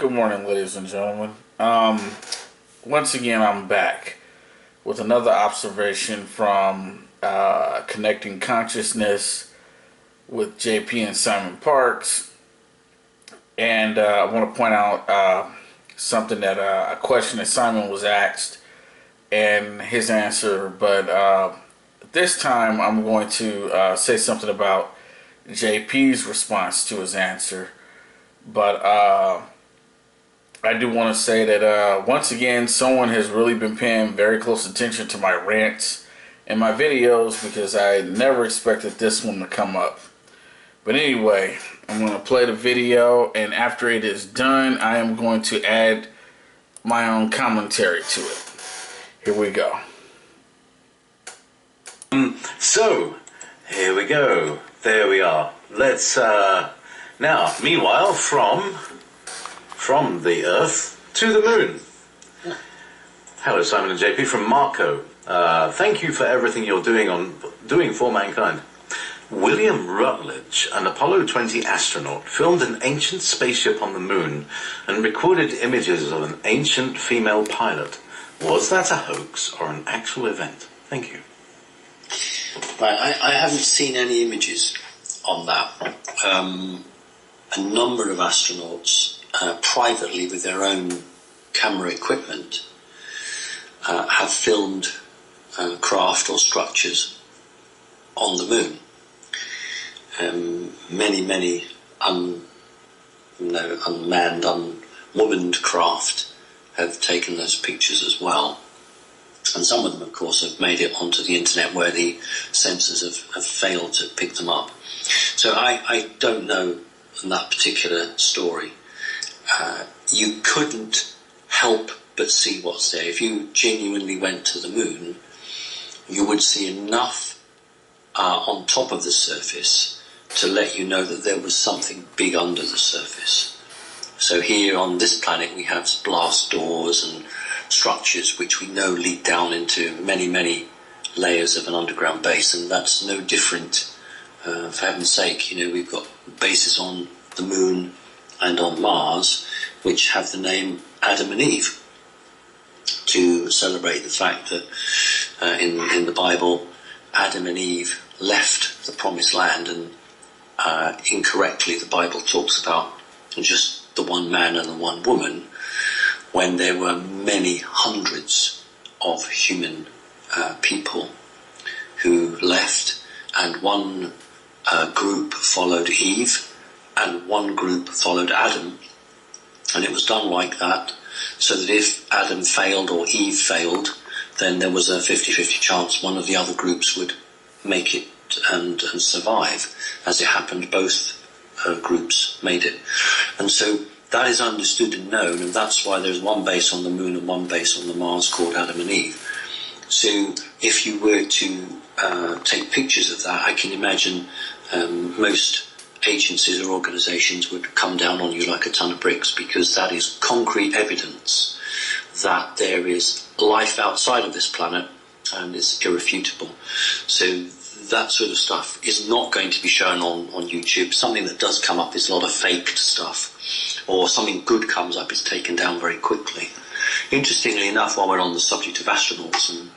Good morning, ladies and gentlemen. Once again, I'm back with another observation from Connecting Consciousness with JP and Simon Parks. And I want to point out something that a question that Simon was asked and his answer. But this time I'm going to say something about JP's response to his answer. But I do want to say that once again, someone has really been paying very close attention to my rants and my videos, because I never expected this one to come up. But anyway, I'm going to play the video, and after it is done, I am going to add my own commentary to it. Here we go. So, here we go. There we are. Let's, now, meanwhile, from the Earth to the Moon. Hello, Simon and JP from Marco. Thank you for everything you're doing for mankind. William Rutledge, an Apollo 20 astronaut, filmed an ancient spaceship on the Moon and recorded images of an ancient female pilot. Was that a hoax or an actual event? Thank you. Right, I haven't seen any images on that. A number of astronauts privately with their own camera equipment have filmed craft or structures on the Moon. Many unmanned, unwomaned craft have taken those pictures as well. And some of them, of course, have made it onto the internet where the sensors have failed to pick them up. So I don't know on that particular story. You couldn't help but see what's there. If you genuinely went to the Moon, you would see enough on top of the surface to let you know that there was something big under the surface. So here on this planet we have blast doors and structures which we know lead down into many layers of an underground base, and that's no different. For heaven's sake, you know, we've got bases on the Moon and on Mars which have the name Adam and Eve, to celebrate the fact that in the Bible Adam and Eve left the promised land, and incorrectly the Bible talks about just the one man and the one woman, when there were many hundreds of human people who left, and one group followed Eve and one group followed Adam, and it was done like that so that if Adam failed or Eve failed, then there was a 50-50 chance one of the other groups would make it and survive. As it happened, both groups made it. And so that is understood and known, and that's why there's one base on the Moon and one base on the Mars called Adam and Eve. So if you were to take pictures of that, I can imagine most agencies or organisations would come down on you like a ton of bricks, because that is concrete evidence that there is life outside of this planet, and it's irrefutable. So that sort of stuff is not going to be shown on YouTube. Something that does come up is a lot of faked stuff, or something good comes up, it's taken down very quickly. Interestingly enough, while we're on the subject of astronauts, and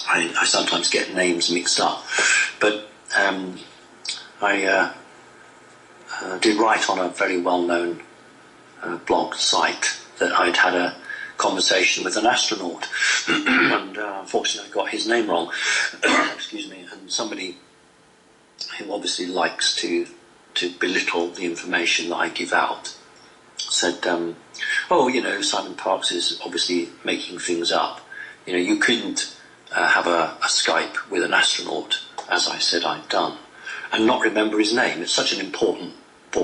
I sometimes get names mixed up, but I did write on a very well-known blog site that I'd had a conversation with an astronaut, and unfortunately I got his name wrong. Excuse me. And somebody who obviously likes to belittle the information that I give out said, oh, you know, Simon Parks is obviously making things up. You know, you couldn't have a Skype with an astronaut, as I said I'd done, and not remember his name. It's such an important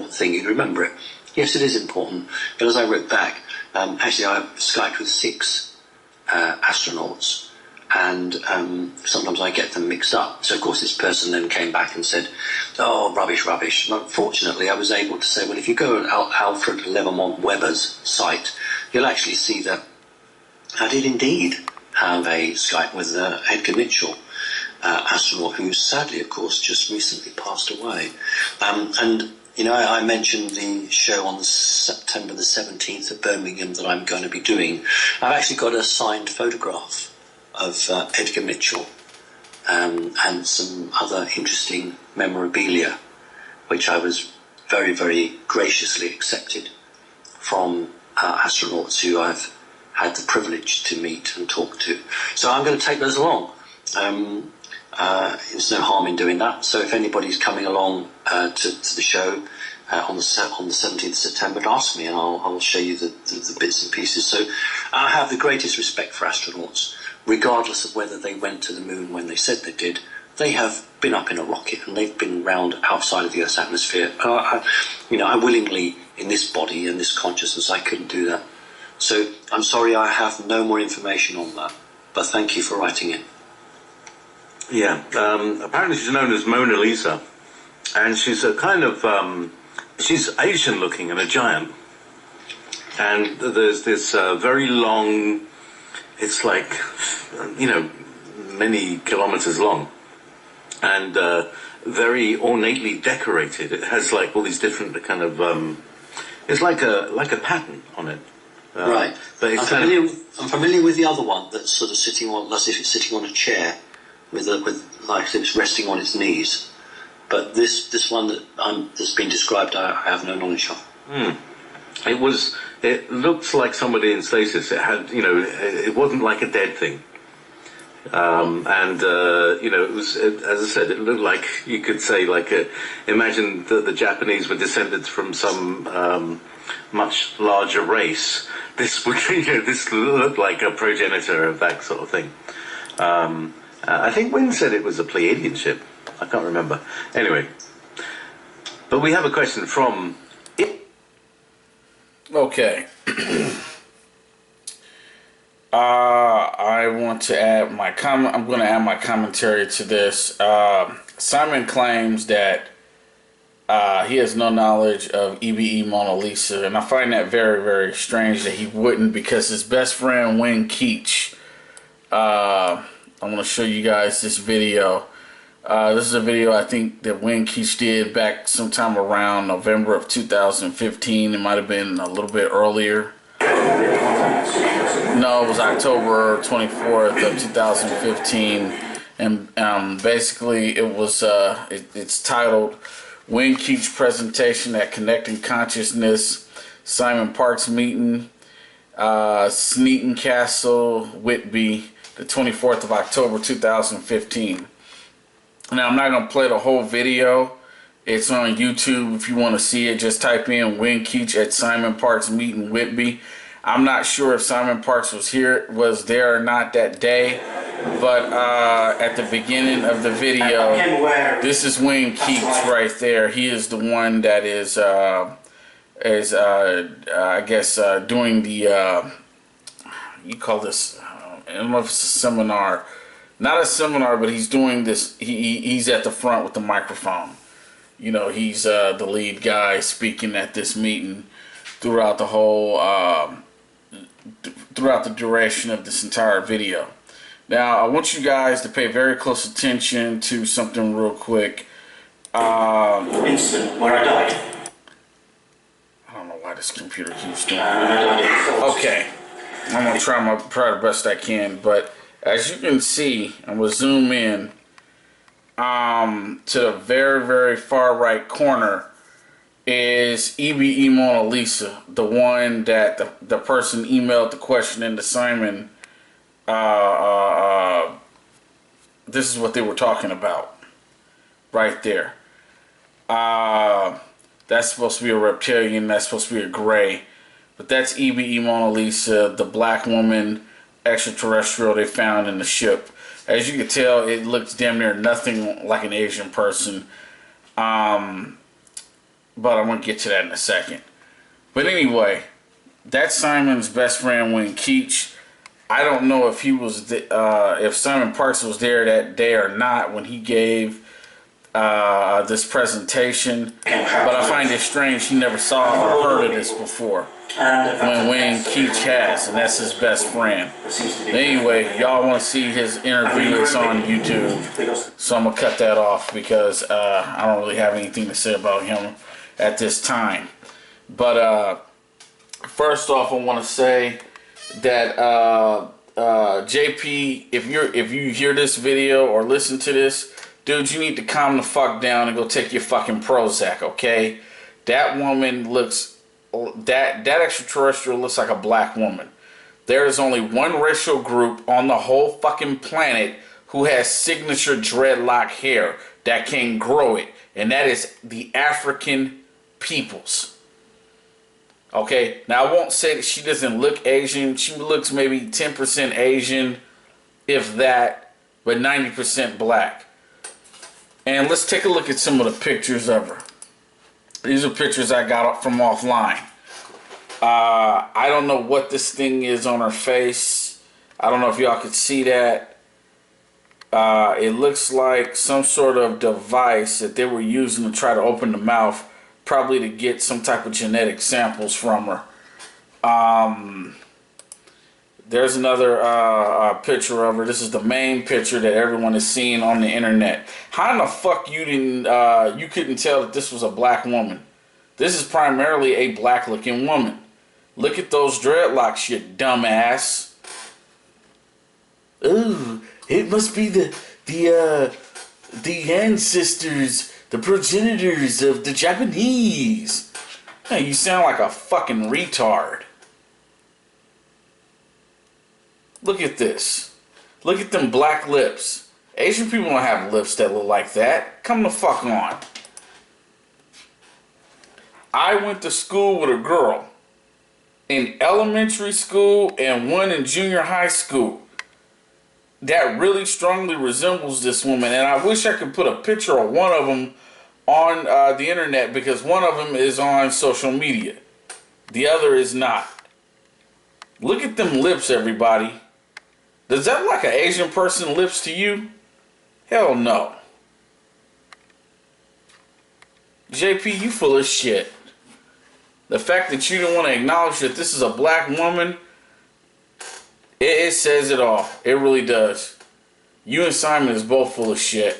thing, you'd remember it. Yes, it is important, but as I wrote back, actually I've Skyped with 6 astronauts, and sometimes I get them mixed up. So of course this person then came back and said, oh, rubbish. And unfortunately I was able to say, well, if you go on Alfred Levermont Weber's site, you'll actually see that I did indeed have a Skype with Edgar Mitchell, astronaut who sadly, of course, just recently passed away. And You know, I mentioned the show on September the 17th at Birmingham that I'm going to be doing. I've actually got a signed photograph of Edgar Mitchell and some other interesting memorabilia, which I was very, very graciously accepted from astronauts who I've had the privilege to meet and talk to. So I'm going to take those along. There's no harm in doing that. So if anybody's coming along to the show on the 17th of September, ask me and I'll show you the bits and pieces. So I have the greatest respect for astronauts, regardless of whether they went to the moon when they said they did. They have been up in a rocket and they've been round outside of the Earth's atmosphere. I willingly, in this body and this consciousness, I couldn't do that. So I'm sorry I have no more information on that, but thank you for writing it. Yeah, apparently she's known as Mona Lisa, and she's a kind of, she's Asian looking and a giant. And there's this very long, it's like, many kilometers long, and very ornately decorated. It has like all these different kind of, it's like a pattern on it. Right. But it's I'm familiar with the other one that's sort of sitting on, as if it's sitting on a chair, with like if it's resting on its knees. But this one that's been described, I have no knowledge of. It looked like somebody in stasis. It had, it wasn't like a dead thing. It was, as I said, it looked like, you could say, imagine that the Japanese were descended from some much larger race. This would, this looked like a progenitor of that sort of thing. I think Wynne said it was a Pleiadian ship. I can't remember. Anyway, but we have a question from. Okay. I want to add my comment. I'm going to add my commentary to this. Simon claims that he has no knowledge of EBE Mona Lisa, and I find that very, very strange that he wouldn't, because his best friend Wynne Keach. I'm going to show you guys this video. This is a video I think that Wynne Keach did back sometime around November of 2015. It might have been a little bit earlier. No, it was October 24th of 2015, and basically it was it's titled Wynne Keach Presentation at Connecting Consciousness, Simon Parkes Meeting, Sneaton Castle, Whitby, the 24th of October 2015. Now I'm not going to play the whole video. It's on YouTube. If you want to see it, just type in Wynne Keach at Simon Parkes Meeting, Whitby. I'm not sure if Simon Parkes was there or not that day, but at the beginning of the video, this is Wynne Keach right there. He is the one that is I guess doing the you call this, I don't know if it's a seminar, not a seminar, but he's doing this. He's at the front with the microphone. He's the lead guy speaking at this meeting throughout the whole. Throughout the duration of this entire video. Now, I want you guys to pay very close attention to something real quick. Incident where I died. I don't know why this computer keeps doing it. Okay, I'm gonna try the best I can, but as you can see, I'm gonna zoom in to the very, very far right corner. Is EBE Mona Lisa, the one that the person emailed the question into Simon. This is what they were talking about right there. That's supposed to be a reptilian, that's supposed to be a gray, but that's EBE Mona Lisa, the black woman extraterrestrial they found in the ship. As you can tell, it looks damn near nothing like an Asian person. But I'm going to get to that in a second. But anyway, that's Simon's best friend, Wynne Keach. I don't know if he was if Simon Parkes was there that day or not when he gave this presentation. But I find it strange he never saw or heard of this before. When Wynne Keach has, and that's his best friend. Anyway, y'all want to see his interview, it's on YouTube. So I'm going to cut that off because I don't really have anything to say about him. at this time. But first off, I want to say that JP, if you hear this video or listen to this, dude, you need to calm the fuck down and go take your fucking Prozac, okay? That woman looks, that extraterrestrial looks like a black woman. There is only one racial group on the whole fucking planet who has signature dreadlock hair that can grow it, and that is the African peoples. Okay, now I won't say that she doesn't look Asian. She looks maybe 10% Asian, if that, but 90% black. And let's take a look at some of the pictures of her. These are pictures I got from offline. I don't know what this thing is on her face. I don't know if y'all could see that. It looks like some sort of device that they were using to try to open the mouth, probably to get some type of genetic samples from her. There's another picture of her. This is the main picture that everyone is seeing on the internet. How in the fuck you couldn't tell that this was a black woman? This is primarily a black looking woman. Look at those dreadlocks, you dumbass. Ooh, it must be the ancestors, the progenitors of the Japanese. Hey, you sound like a fucking retard. Look at this. Look at them black lips. Asian people don't have lips that look like that. Come the fuck on. I went to school with a girl in elementary school and one in junior high school that really strongly resembles this woman, and I wish I could put a picture of one of them on the internet, because one of them is on social media, the other is not. Look at them lips, everybody. Does that look like an Asian person lips to you? Hell no. JP, you full of shit. The fact that you don't want to acknowledge that this is a black woman, it says it all. It really does. You and Simon is both full of shit.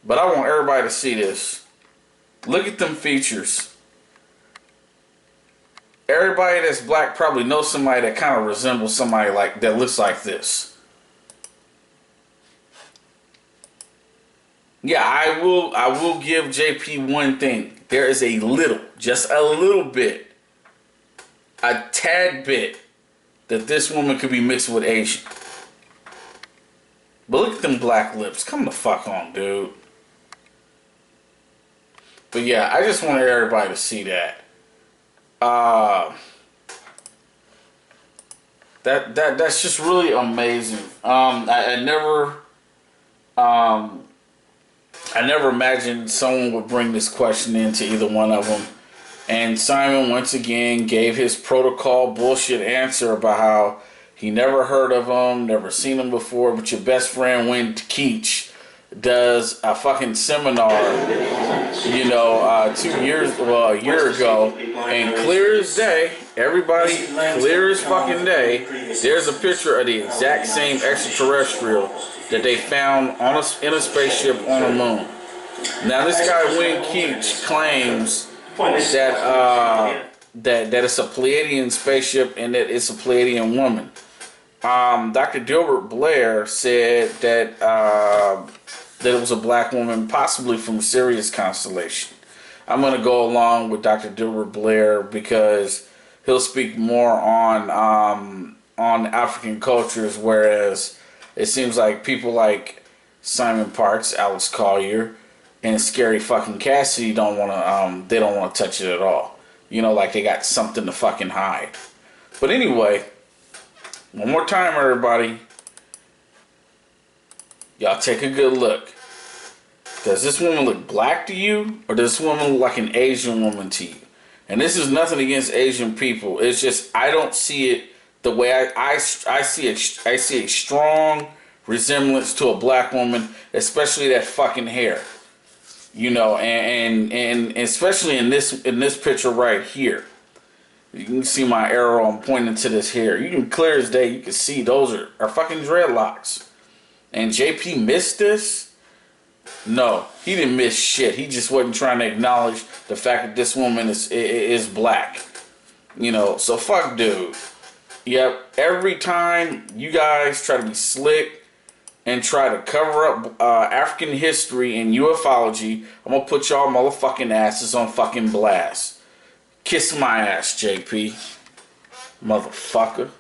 But I want everybody to see this. Look at them features. Everybody that's black probably knows somebody that kind of resembles somebody like that looks like this. Yeah, I will give JP one thing. There is a little, just a little bit, a tad bit, that this woman could be mixed with Asian. But look at them black lips. Come the fuck on, dude. But yeah, I just wanted everybody to see that. That's just really amazing. I never imagined someone would bring this question into either one of them. And Simon once again gave his protocol bullshit answer about how he never heard of them, never seen them before, but your best friend went to Keach, does a fucking seminar, you know, a year ago, and clear as day, everybody, clear as fucking day, there's a picture of the exact same extraterrestrial that they found in a spaceship on the moon. Now this guy Wayne Keach claims that it's a Pleiadian spaceship and that it's a Pleiadian woman. Dr. Dilbert Blair said that that it was a black woman, possibly from Sirius constellation. I'm going to go along with Dr. Dilbert Blair because he'll speak more on African cultures, whereas it seems like people like Simon Parks, Alex Collier, and Scary fucking Cassidy don't want to touch it at all. You know, like they got something to fucking hide. But anyway, one more time, everybody. Y'all take a good look. Does this woman look black to you, or does this woman look like an Asian woman to you? And this is nothing against Asian people. It's just I don't see it the way I see it. I see a strong resemblance to a black woman, especially that fucking hair. You know, and especially in this picture right here. You can see my arrow. I'm pointing to this hair. You can clear as day. You can see those are fucking dreadlocks. And JP missed this. No, he didn't miss shit. He just wasn't trying to acknowledge the fact that this woman is black. You know, so fuck dude. Yep, every time you guys try to be slick and try to cover up African history and ufology, I'm gonna put y'all motherfucking asses on fucking blast. Kiss my ass, JP. Motherfucker.